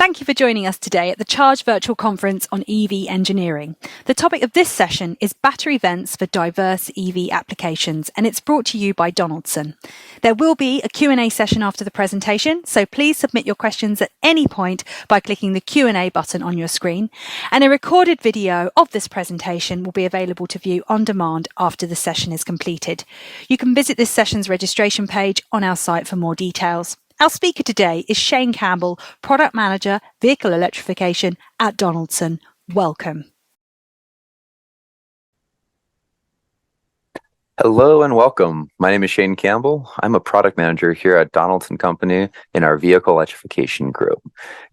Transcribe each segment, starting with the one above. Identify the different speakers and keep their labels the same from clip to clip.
Speaker 1: Thank you for joining us today at the Charge Virtual Conference on EV Engineering. The topic of this session is battery vents for diverse EV applications, and it's brought to you by Donaldson. There will be a Q&A session after the presentation, so please submit your questions at any point by clicking the Q&A button on your screen, and a recorded video of this presentation will be available to view on demand after the session is completed. You can visit this session's registration page on our site for more details. Our speaker today is Shane Campbell, Product Manager, Vehicle Electrification at Donaldson. Welcome.
Speaker 2: Hello and welcome. My name is Shane Campbell. I'm a Product Manager here at Donaldson Company in our Vehicle Electrification group.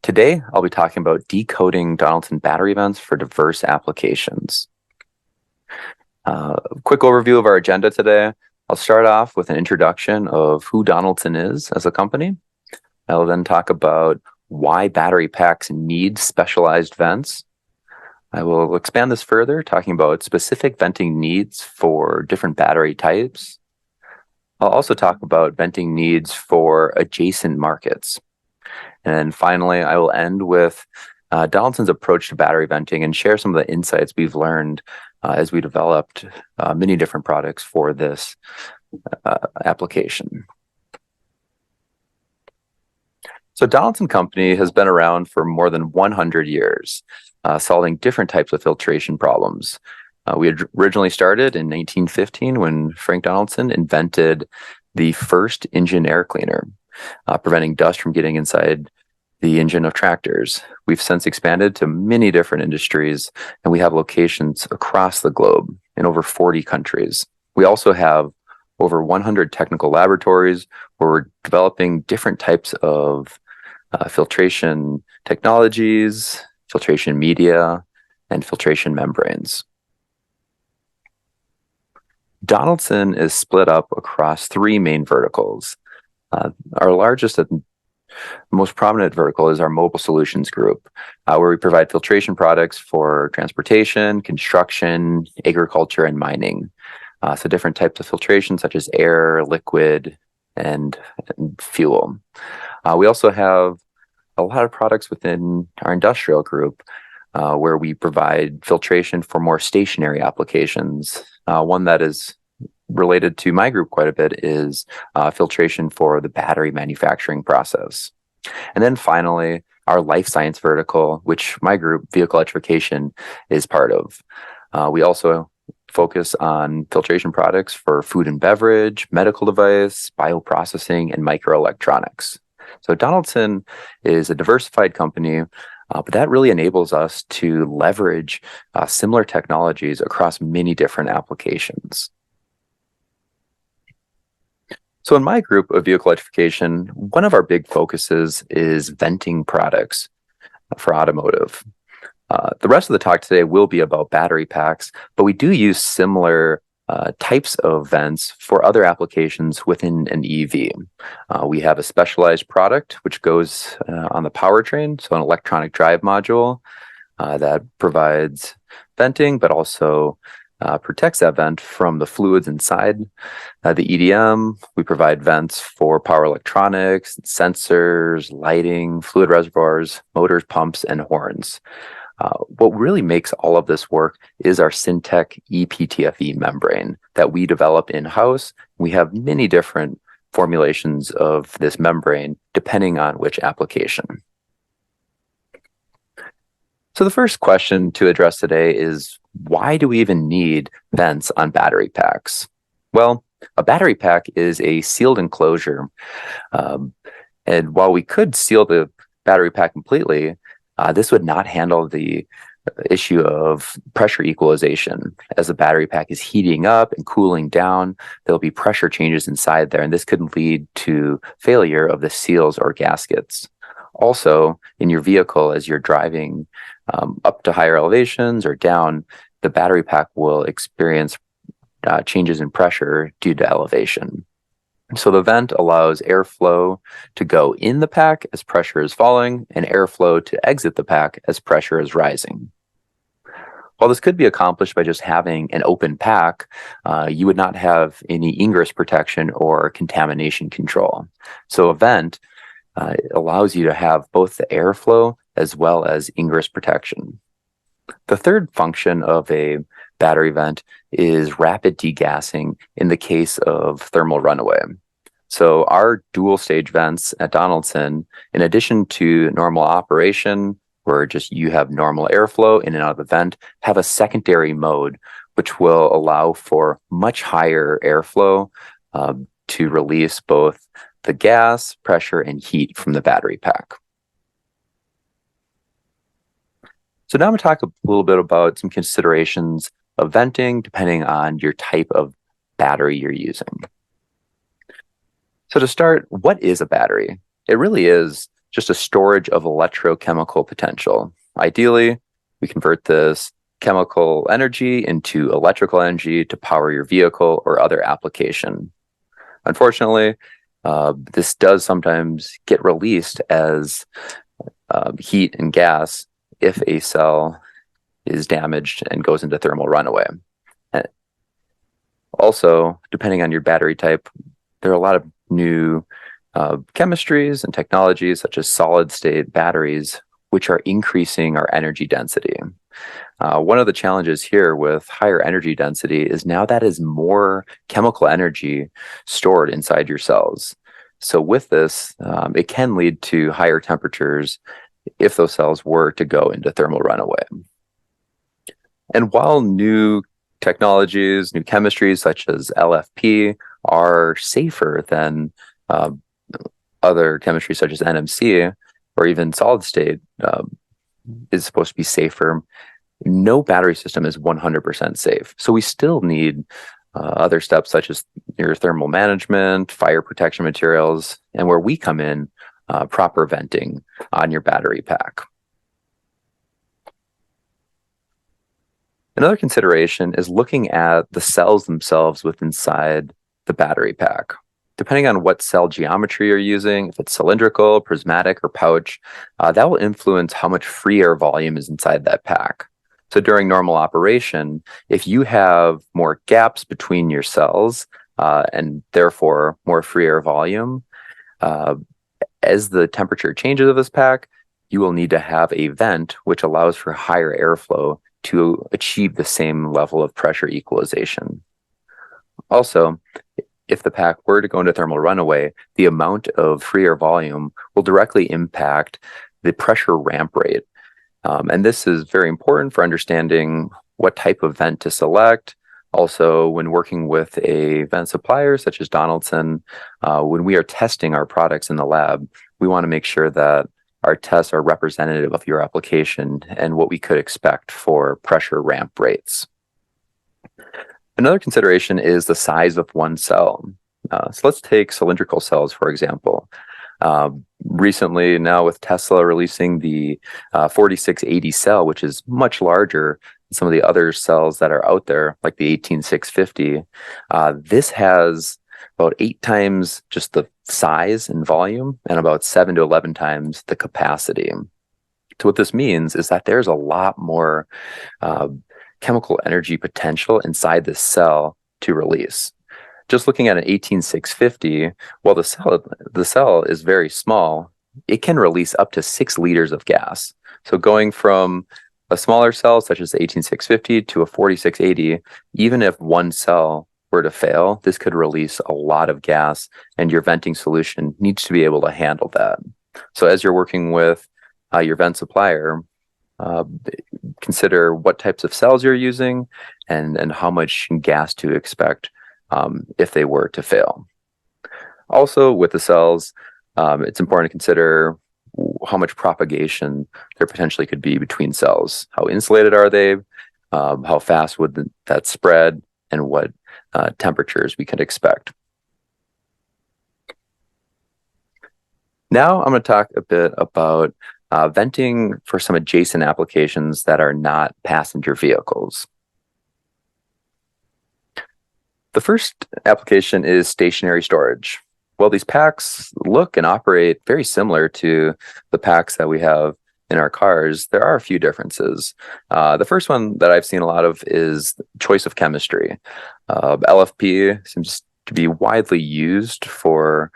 Speaker 2: Today, I'll be talking about decoding Donaldson battery vents for diverse applications. Quick overview of our agenda today. I'll start off with an introduction of who Donaldson is as a company. I'll then talk about why battery packs need specialized vents. I will expand this further, talking about specific venting needs for different battery types. I'll also talk about venting needs for adjacent markets. And then finally, I will end with Donaldson's approach to battery venting and share some of the insights we've learned as we developed many different products for this application. So Donaldson Company has been around for more than 100 years, solving different types of filtration problems. We had originally started in 1915 when Frank Donaldson invented the first engine air cleaner, preventing dust from getting inside the engine of tractors. We've since expanded to many different industries, and we have locations across the globe in over 40 countries. We also have over 100 technical laboratories where we're developing different types of filtration technologies, filtration media, and filtration membranes. Donaldson is split up across three main verticals. Our largest and most prominent vertical is our Mobile Solutions Group, where we provide filtration products for transportation, construction, agriculture, and mining. So different types of filtration such as air, liquid, and fuel. We also have a lot of products within our Industrial Group, where we provide filtration for more stationary applications. One that is related to my group quite a bit is filtration for the battery manufacturing process. And then finally, our life science vertical, which my group, Vehicle Electrification, is part of. We also focus on filtration products for food and beverage, medical device, bioprocessing, and microelectronics. So Donaldson is a diversified company, but that really enables us to leverage similar technologies across many different applications. So in my group of Vehicle Electrification, one of our big focuses is venting products for automotive. The rest of the talk today will be about battery packs, but we do use similar types of vents for other applications within an EV. We have a specialized product which goes on the powertrain, so an electronic drive module that provides venting, but also protects that vent from the fluids inside the EDM. We provide vents for power electronics, sensors, lighting, fluid reservoirs, motors, pumps, and horns. What really makes all of this work is our Syntec ePTFE membrane that we develop in-house. We have many different formulations of this membrane depending on which application. So the first question to address today is, why do we even need vents on battery packs? Well, a battery pack is a sealed enclosure. And while we could seal the battery pack completely, this would not handle the issue of pressure equalization. As the battery pack is heating up and cooling down, there'll be pressure changes inside there, and this could lead to failure of the seals or gaskets. Also, in your vehicle, as you're driving up to higher elevations or down, the battery pack will experience changes in pressure due to elevation. So the vent allows airflow to go in the pack as pressure is falling and airflow to exit the pack as pressure is rising. While this could be accomplished by just having an open pack, you would not have any ingress protection or contamination control. So a vent allows you to have both the airflow as well as ingress protection. The third function of a battery vent is rapid degassing in the case of thermal runaway. So our dual stage vents at Donaldson, in addition to normal operation, where just you have normal airflow in and out of the vent, have a secondary mode, which will allow for much higher airflow to release both the gas, pressure, and heat from the battery pack. So now I'm going to talk a little bit about some considerations of venting depending on your type of battery you're using. So to start, what is a battery? It really is just a storage of electrochemical potential. Ideally, we convert this chemical energy into electrical energy to power your vehicle or other application. Unfortunately, this does sometimes get released as heat and gas if a cell is damaged and goes into thermal runaway. And also, depending on your battery type, there are a lot of new chemistries and technologies such as solid-state batteries, which are increasing our energy density. One of the challenges here with higher energy density is now that is more chemical energy stored inside your cells. So with this, it can lead to higher temperatures if those cells were to go into thermal runaway. And while new technologies, new chemistries such as LFP are safer than other chemistries such as NMC or even solid state is supposed to be safer, no battery system is 100% safe. So we still need other steps such as your thermal management, fire protection materials, and where we come in, proper venting on your battery pack. Another consideration is looking at the cells themselves inside the battery pack. Depending on what cell geometry you're using, if it's cylindrical, prismatic, or pouch, that will influence how much free air volume is inside that pack. So during normal operation, if you have more gaps between your cells and therefore more free air volume, as the temperature changes of this pack, you will need to have a vent which allows for higher airflow to achieve the same level of pressure equalization. Also, if the pack were to go into thermal runaway, the amount of free air volume will directly impact the pressure ramp rate. And this is very important for understanding what type of vent to select. Also, when working with a vent supplier such as Donaldson, when we are testing our products in the lab, we want to make sure that our tests are representative of your application and what we could expect for pressure ramp rates. Another consideration is the size of one cell. So let's take cylindrical cells, for example. Recently, now with Tesla releasing the 4680 cell, which is much larger than some of the other cells that are out there, like the 18650, this has about 8 times just the size and volume and about 7 to 11 times the capacity. So what this means is that there's a lot more chemical energy potential inside this cell to release. Just looking at an 18650, while the cell is very small, it can release up to 6 liters of gas. So going from a smaller cell such as the 18650 to a 4680, even if one cell were to fail, this could release a lot of gas, and your venting solution needs to be able to handle that. So as you're working with your vent supplier, consider what types of cells you're using and how much gas to expect if they were to fail. Also, with the cells, it's important to consider how much propagation there potentially could be between cells. How insulated are they? How fast would that spread? And what temperatures we could expect. Now I'm going to talk a bit about venting for some adjacent applications that are not passenger vehicles. The first application is stationary storage. Well, these packs look and operate very similar to the packs that we have in our cars. There are a few differences. The first one that I've seen a lot of is choice of chemistry. LFP seems to be widely used for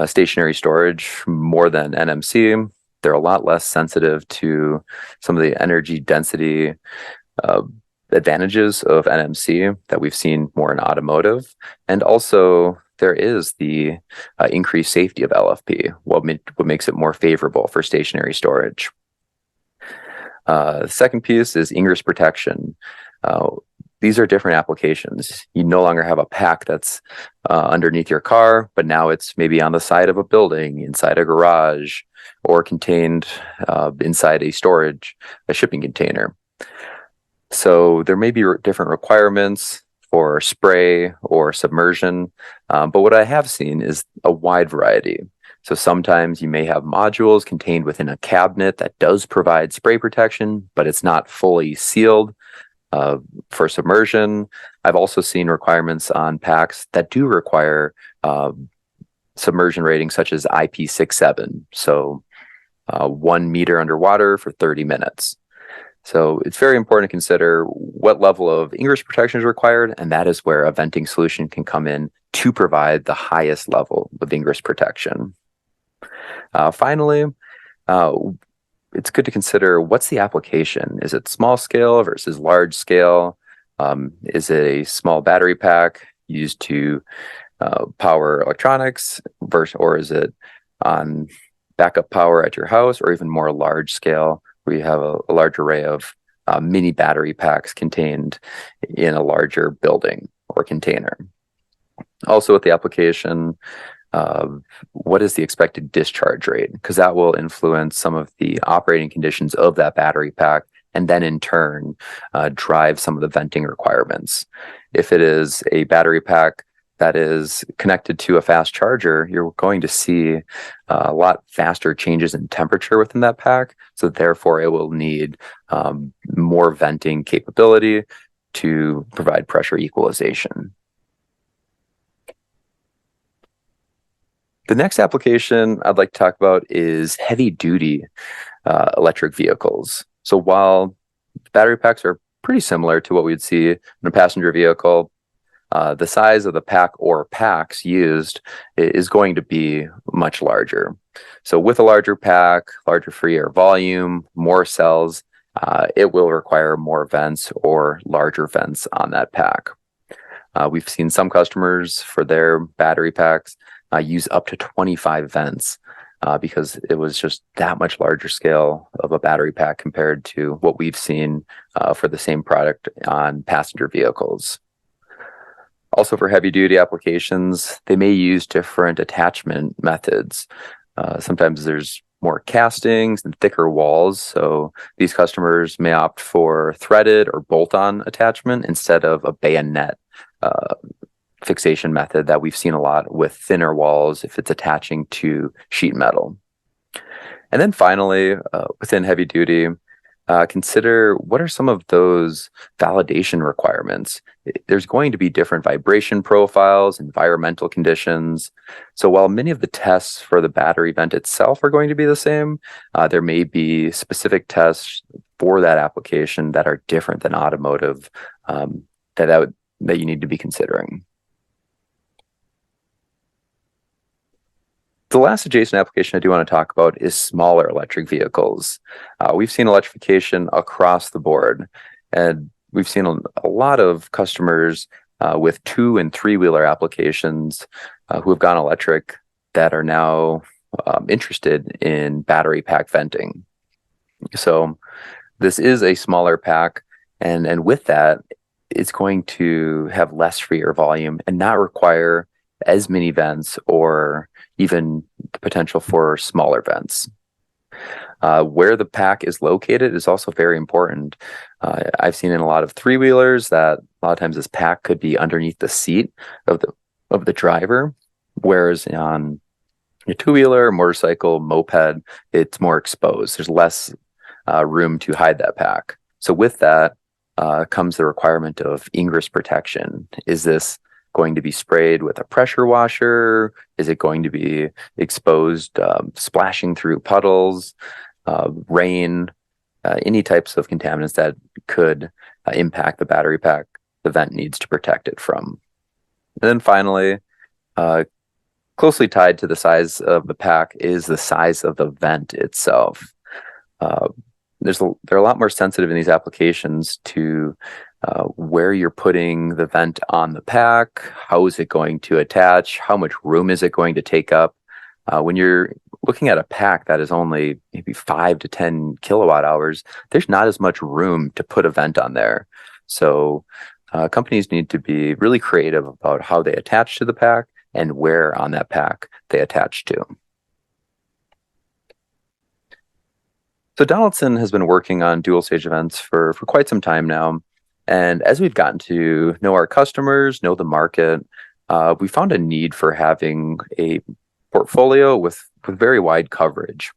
Speaker 2: stationary storage more than NMC. They're a lot less sensitive to some of the energy density advantages of NMC that we've seen more in automotive. And also, there is the increased safety of LFP, what makes it more favorable for stationary storage. The second piece is ingress protection. These are different applications. You no longer have a pack that's underneath your car, but now it's maybe on the side of a building, inside a garage, or contained inside a shipping container. So there may be different requirements for spray or submersion, but what I have seen is a wide variety. So sometimes you may have modules contained within a cabinet that does provide spray protection, but it's not fully sealed. For submersion, I've also seen requirements on packs that do require submersion ratings such as IP67, so 1 meter underwater for 30 minutes. So it's very important to consider what level of ingress protection is required, and that is where a venting solution can come in to provide the highest level of ingress protection. Finally, it's good to consider what's the application. Is it small scale versus large scale? Is it a small battery pack used to power electronics or is it on backup power at your house, or even more large scale where you have a large array of mini battery packs contained in a larger building or container? Also with the application, what is the expected discharge rate? Because that will influence some of the operating conditions of that battery pack, and then in turn drive some of the venting requirements. If it is a battery pack that is connected to a fast charger, you're going to see a lot faster changes in temperature within that pack. So therefore, it will need more venting capability to provide pressure equalization. The next application I'd like to talk about is heavy-duty electric vehicles. So while battery packs are pretty similar to what we'd see in a passenger vehicle, the size of the pack or packs used is going to be much larger. So with a larger pack, larger free air volume, more cells, it will require more vents or larger vents on that pack. We've seen some customers for their battery packs use up to 25 vents because it was just that much larger scale of a battery pack compared to what we've seen for the same product on passenger vehicles. Also for heavy duty applications, they may use different attachment methods. Sometimes there's more castings and thicker walls, so these customers may opt for threaded or bolt-on attachment instead of a bayonet fixation method that we've seen a lot with thinner walls if it's attaching to sheet metal. And then finally, within heavy duty, consider what are some of those validation requirements. There's going to be different vibration profiles, environmental conditions. So while many of the tests for the battery vent itself are going to be the same, there may be specific tests for that application that are different than automotive that you need to be considering. The last adjacent application I do want to talk about is smaller electric vehicles. We've seen electrification across the board, and we've seen a lot of customers with 2- and 3-wheeler applications who have gone electric that are now interested in battery pack venting. So this is a smaller pack, and with that, it's going to have less free air volume and not require as many vents or even the potential for smaller vents. Where the pack is located is also very important. I've seen in a lot of 3-wheelers that a lot of times this pack could be underneath the seat of the driver, whereas on a 2-wheeler, motorcycle, moped, it's more exposed. There's less room to hide that pack. So with that comes the requirement of ingress protection. Is this going to be sprayed with a pressure washer? Is it going to be exposed, splashing through puddles, rain, any types of contaminants that could impact the battery pack the vent needs to protect it from? And then finally, Closely tied to the size of the pack is the size of the vent itself. Uh, they're a lot more sensitive in these applications to where you're putting the vent on the pack, how is it going to attach, how much room is it going to take up. When you're looking at a pack that is only maybe 5 to 10 kilowatt hours, there's not as much room to put a vent on there. So companies need to be really creative about how they attach to the pack and where on that pack they attach to. So Donaldson has been working on dual stage events for quite some time now. And as we've gotten to know our customers, know the market, we found a need for having a portfolio with very wide coverage.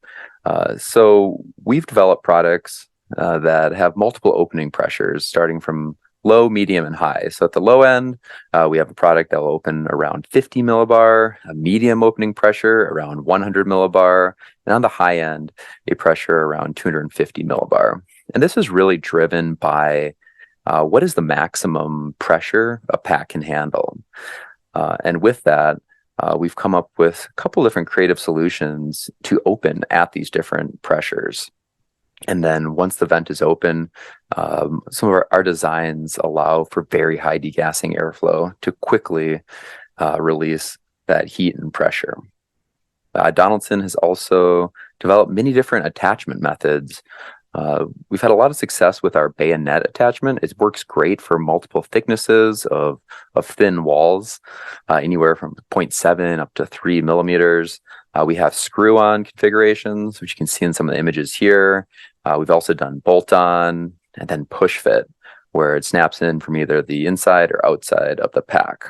Speaker 2: So we've developed products that have multiple opening pressures, starting from low, medium, and high. So at the low end, we have a product that will open around 50 millibar, a medium opening pressure around 100 millibar, and on the high end, a pressure around 250 millibar. And this is really driven by what is the maximum pressure a pack can handle. And with that, we've come up with a couple different creative solutions to open at these different pressures. And then once the vent is open, some of our designs allow for very high degassing airflow to quickly release that heat and pressure. Donaldson has also developed many different attachment methods. We've had a lot of success with our bayonet attachment. It works great for multiple thicknesses of thin walls, anywhere from 0.7 up to 3 millimeters. We have screw-on configurations, which you can see in some of the images here. We've also done bolt-on and then push-fit, where it snaps in from either the inside or outside of the pack.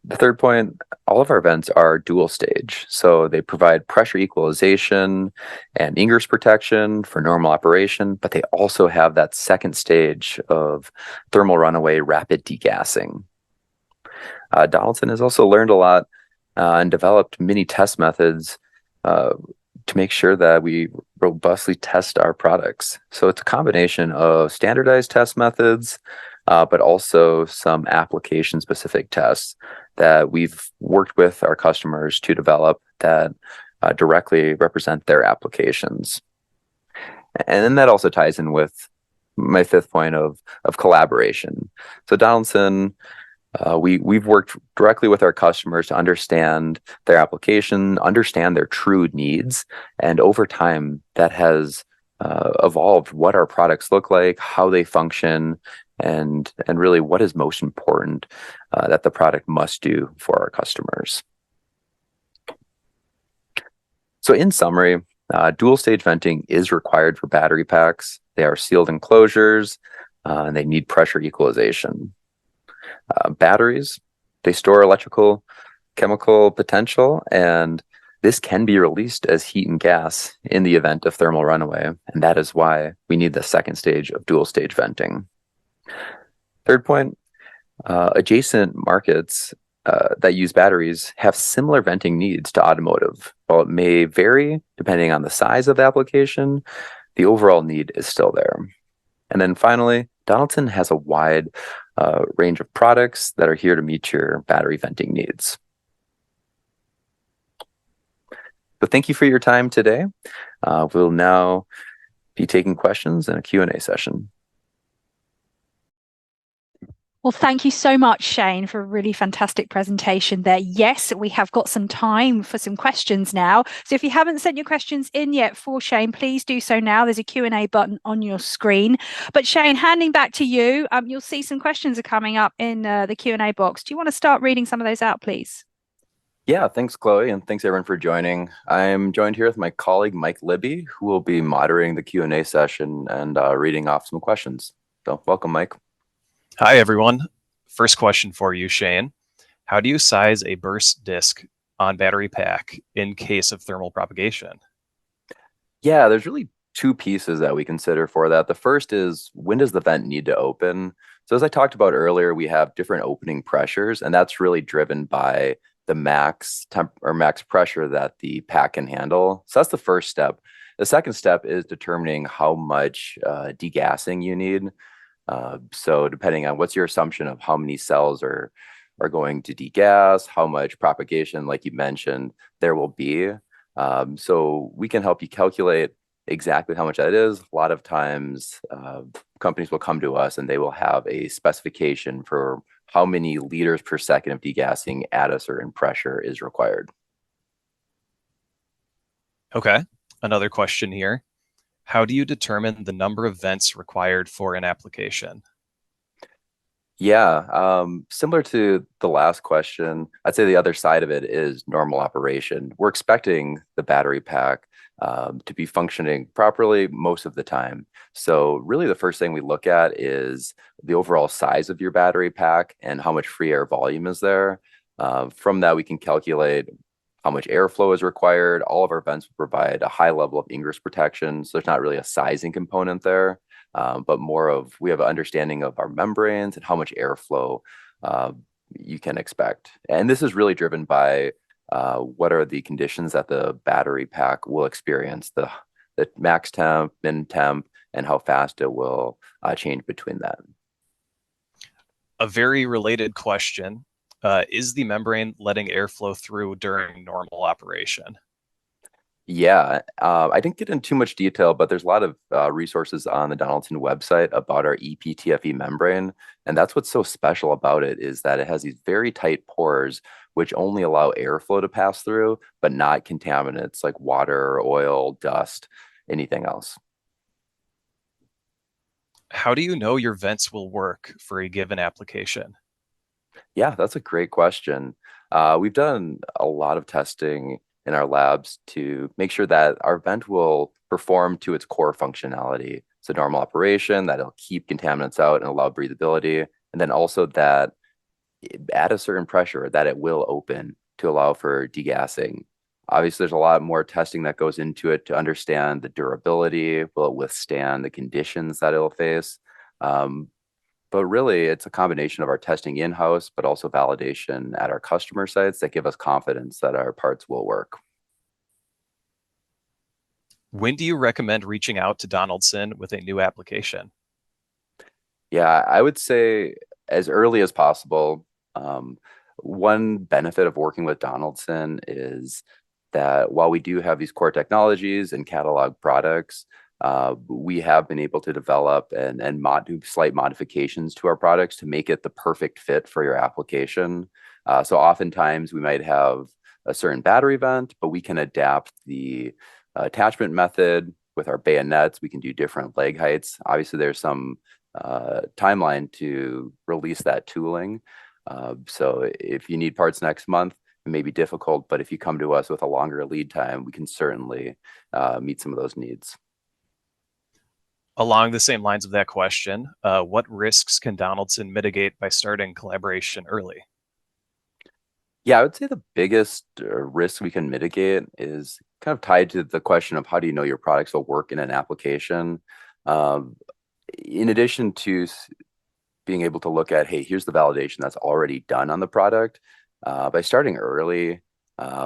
Speaker 2: The third point, all of our vents are dual stage. So they provide pressure equalization and ingress protection for normal operation, but they also have that second stage of thermal runaway rapid degassing. Donaldson has also learned a lot and developed many test methods to make sure that we robustly test our products. So it's a combination of standardized test methods, but also some application-specific tests that we've worked with our customers to develop that directly represent their applications. And then that also ties in with my fifth point of collaboration. So Donaldson, we've worked directly with our customers to understand their application, understand their true needs, and over time that has evolved what our products look like, how they function, and really what is most important that the product must do for our customers. So in summary, dual stage venting is required for battery packs. They are sealed enclosures and they need pressure equalization. Batteries, they store electrical, chemical potential, and this can be released as heat and gas in the event of thermal runaway, and that is why we need the second stage of dual stage venting. Third point, adjacent markets that use batteries have similar venting needs to automotive. While it may vary depending on the size of the application, the overall need is still there. And then finally, Donaldson has a wide range of products that are here to meet your battery venting needs. But thank you for your time today. We'll now be taking questions in a Q&A session.
Speaker 1: Well, thank you so much, Shane, for a really fantastic presentation there. Yes, we have got some time for some questions now. So if you haven't sent your questions in yet for Shane, please do so now. There's a Q&A button on your screen. But Shane, handing back to you, you'll see some questions are coming up in the Q&A box. Do you want to start reading some of those out, please?
Speaker 2: Yeah, thanks, Chloe, and thanks everyone for joining. I'm joined here with my colleague, Mike Libby, who will be moderating the Q&A session and reading off some questions. So welcome, Mike.
Speaker 3: Hi, everyone. First question for you, Shane. How do you size a burst disk on battery pack in case of thermal propagation?
Speaker 2: Yeah, there's really two pieces that we consider for that. The first is, when does the vent need to open? So as I talked about earlier, we have different opening pressures, and that's really driven by the max temp or max pressure that the pack can handle. So that's the first step. The second step is determining how much degassing you need. So depending on what's your assumption of how many cells are are going to degas, how much propagation, like you mentioned, there will be. So we can help you calculate exactly how much that is. A lot of times, companies will come to us and they will have a specification for how many liters per second of degassing at a certain pressure is required.
Speaker 3: Okay. Another question here. How do you determine the number of vents required for an application?
Speaker 2: Yeah, similar to the last question, I'd say the other side of it is normal operation. We're expecting the battery pack to be functioning properly most of the time. So really the first thing we look at is the overall size of your battery pack and how much free air volume is there. From that, we can calculate how much airflow is required. All of our vents provide a high level of ingress protection, so there's not really a sizing component there. But more of we have an understanding of our membranes and how much airflow uh, you can expect. And this is really driven by what are the conditions that the battery pack will experience, the max temp, min temp, and how fast it will change between that.
Speaker 3: A very related question. Is the membrane letting airflow through during normal operation?
Speaker 2: Yeah, I didn't get into too much detail, but there's a lot of resources on the Donaldson website about our EPTFE membrane. And that's what's so special about it is that it has these very tight pores, which only allow airflow to pass through, but not contaminants like water, oil, dust, anything else.
Speaker 3: How do you know your vents will work for a given application?
Speaker 2: Yeah, that's a great question. We've done a lot of testing in our labs to make sure that our vent will perform to its core functionality. So normal operation, that it'll keep contaminants out and allow breathability. And then also that at a certain pressure that it will open to allow for degassing. Obviously, there's a lot more testing that goes into it to understand the durability, will it withstand the conditions that it'll face. Um, but really, it's a combination of our testing in-house, but also validation at our customer sites that give us confidence that our parts will work.
Speaker 3: When do you recommend reaching out to Donaldson with a new application?
Speaker 2: Yeah, I would say as early as possible. One benefit of working with Donaldson is that while we do have these core technologies and catalog products, we have been able to develop and do slight modifications to our products to make it the perfect fit for your application. So oftentimes we might have a certain battery vent, but we can adapt the attachment method with our bayonets. We can do different leg heights. Obviously, there's some timeline to release that tooling. So if you need parts next month, it may be difficult, but if you come to us with a longer lead time, we can certainly meet some of those needs.
Speaker 3: Along the same lines of that question, what risks can Donaldson mitigate by starting collaboration early?
Speaker 2: Yeah, I would say the biggest risk we can mitigate is kind of tied to the question of how do you know your products will work in an application. Um, in addition to being able to look at, hey, here's the validation that's already done on the product. By starting early,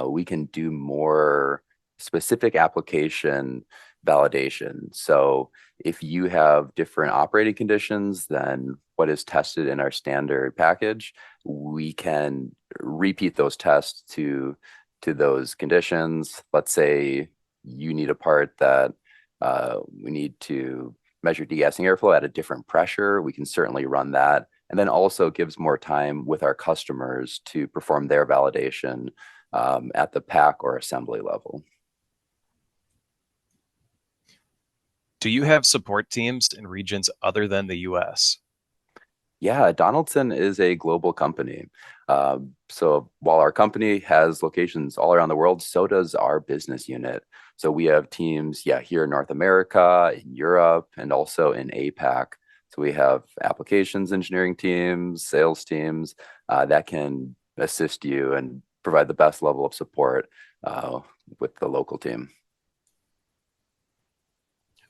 Speaker 2: we can do more specific application validation. So if you have different operating conditions than what is tested in our standard package, we can repeat those tests to those conditions. Let's say you need a part that we need to measure degassing airflow at a different pressure, we can certainly run that. And then also gives more time with our customers to perform their validation at the pack or assembly level.
Speaker 3: Do you have support teams in regions other than the US?
Speaker 2: Yeah, Donaldson is a global company. So while our company has locations all around the world, so does our business unit. So we have teams, yeah, here in North America, in Europe, and also in APAC. So we have applications engineering teams, sales teams that can assist you and provide the best level of support with the local team.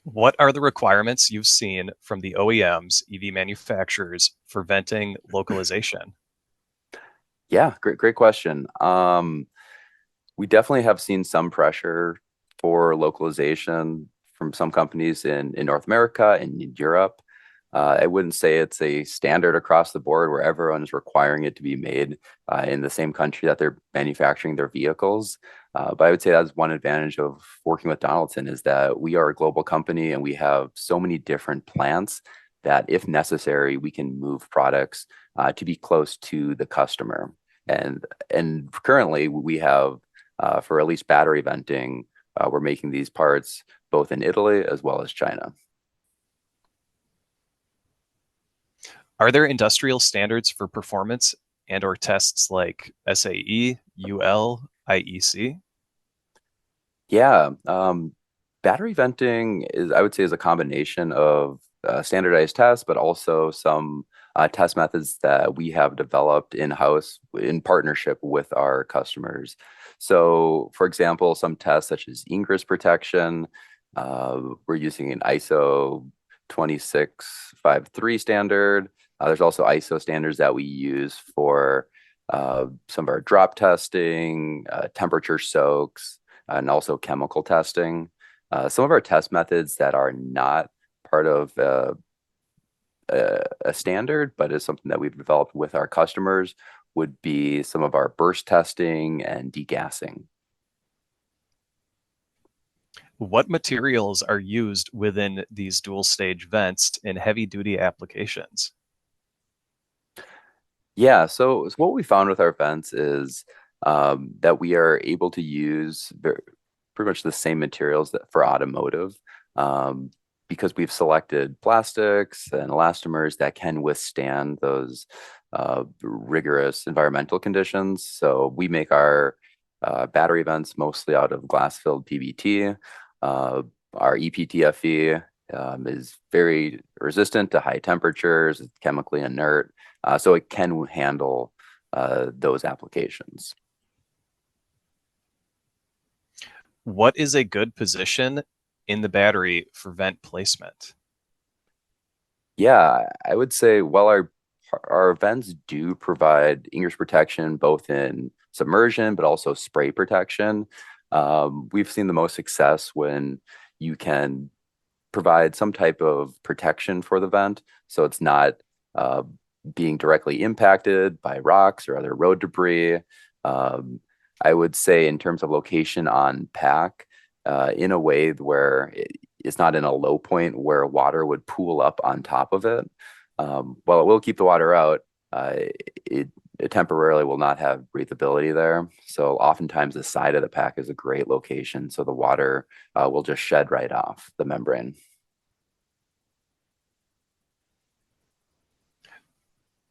Speaker 3: What are the requirements you've seen from the OEMs, EV manufacturers, for venting localization?
Speaker 2: Yeah, great question. We definitely have seen some pressure for localization from some companies in North America and in Europe. I wouldn't say it's a standard across the board where everyone is requiring it to be made in the same country that they're manufacturing their vehicles. But I would say that's one advantage of working with Donaldson is that we are a global company and we have so many different plants that if necessary, we can move products to be close to the customer. And currently we have for at least battery venting, we're making these parts both in Italy as well as China.
Speaker 3: Are there industrial standards for performance and or tests like SAE, UL, IEC?
Speaker 2: Yeah, battery venting is, I would say, is a combination of standardized tests, but also some test methods that we have developed in-house in partnership with our customers. So, for example, some tests such as ingress protection, we're using an ISO 2653 standard. There's also ISO standards that we use for some of our drop testing, temperature soaks, and also chemical testing. Some of our test methods that are not part of a standard, but is something that we've developed with our customers, would be some of our burst testing and degassing.
Speaker 3: What materials are used within these dual stage vents in heavy duty applications?
Speaker 2: Yeah, so what we found with our vents is that we are able to use pretty much the same materials that for automotive because we've selected plastics and elastomers that can withstand those rigorous environmental conditions. So we make our battery vents mostly out of glass-filled PBT. Our EPTFE is very resistant to high temperatures, it's chemically inert, so it can handle those applications.
Speaker 3: What is a good position in the battery for vent placement?
Speaker 2: Yeah, I would say, well, our vents do provide ingress protection both in submersion but also spray protection. We've seen the most success when you can provide some type of protection for the vent, so it's not being directly impacted by rocks or other road debris. I would say in terms of location on pack, in a way where it's not in a low point where water would pool up on top of it. While it will keep the water out, it temporarily will not have breathability there. So oftentimes the side of the pack is a great location, so the water will just shed right off the membrane.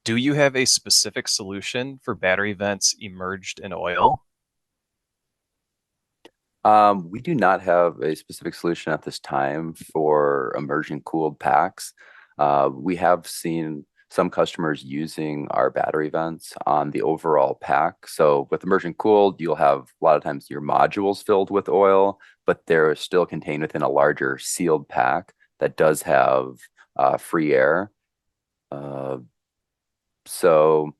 Speaker 3: Do you have a specific solution for battery vents immersed in oil?
Speaker 2: We do not have a specific solution at this time for immersion cooled packs. We have seen some customers using our battery vents on the overall pack. So with immersion cooled, you'll have a lot of times your modules filled with oil, but they're still contained within a larger sealed pack that does have free air. So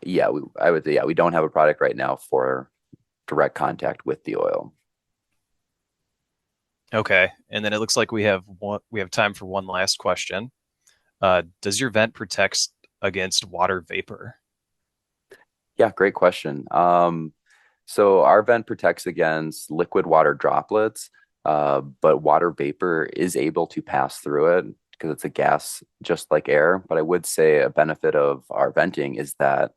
Speaker 2: yeah, I would say, yeah, we don't have a product right now for direct contact with the oil.
Speaker 3: Okay, and then it looks like we have time for one last question. Does your vent protect against water vapor?
Speaker 2: Yeah, great question. So our vent protects against liquid water droplets, but water vapor is able to pass through it because it's a gas just like air. But I would say a benefit of our venting is that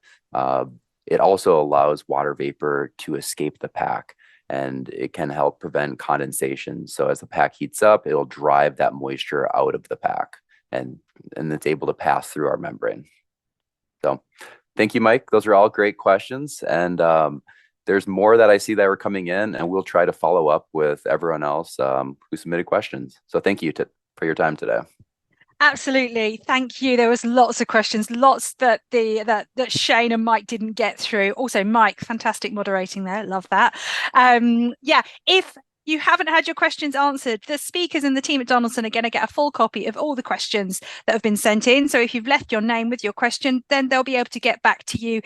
Speaker 2: it also allows water vapor to escape the pack and it can help prevent condensation. So as the pack heats up, it'll drive that moisture out of the pack and it's able to pass through our membrane. So thank you, Mike. Those are all great questions. And there's more that I see that are coming in, and we'll try to follow up with everyone else who submitted questions. So thank you for your time today.
Speaker 1: Absolutely. Thank you. There was lots of questions, lots that Shane and Mike didn't get through. Also, Mike, fantastic moderating there. Love that. Yeah, if you haven't had your questions answered, the speakers and the team at Donaldson are going to get a full copy of all the questions that have been sent in. So if you've left your name with your question, then they'll be able to get back to you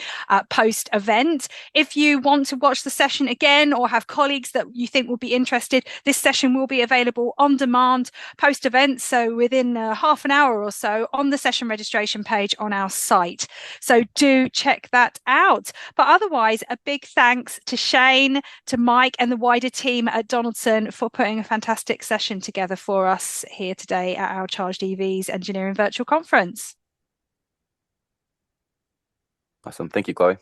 Speaker 1: post event. If you want to watch the session again or have colleagues that you think will be interested, this session will be available on demand post event. So within half an hour or so on the session registration page on our site. So do check that out. But otherwise, a big thanks to Shane, to Mike, and the wider team at Donaldson for putting a fantastic session together for us here today at our Charged EVs Engineering Virtual Conference.
Speaker 2: Awesome. Thank you, Chloe.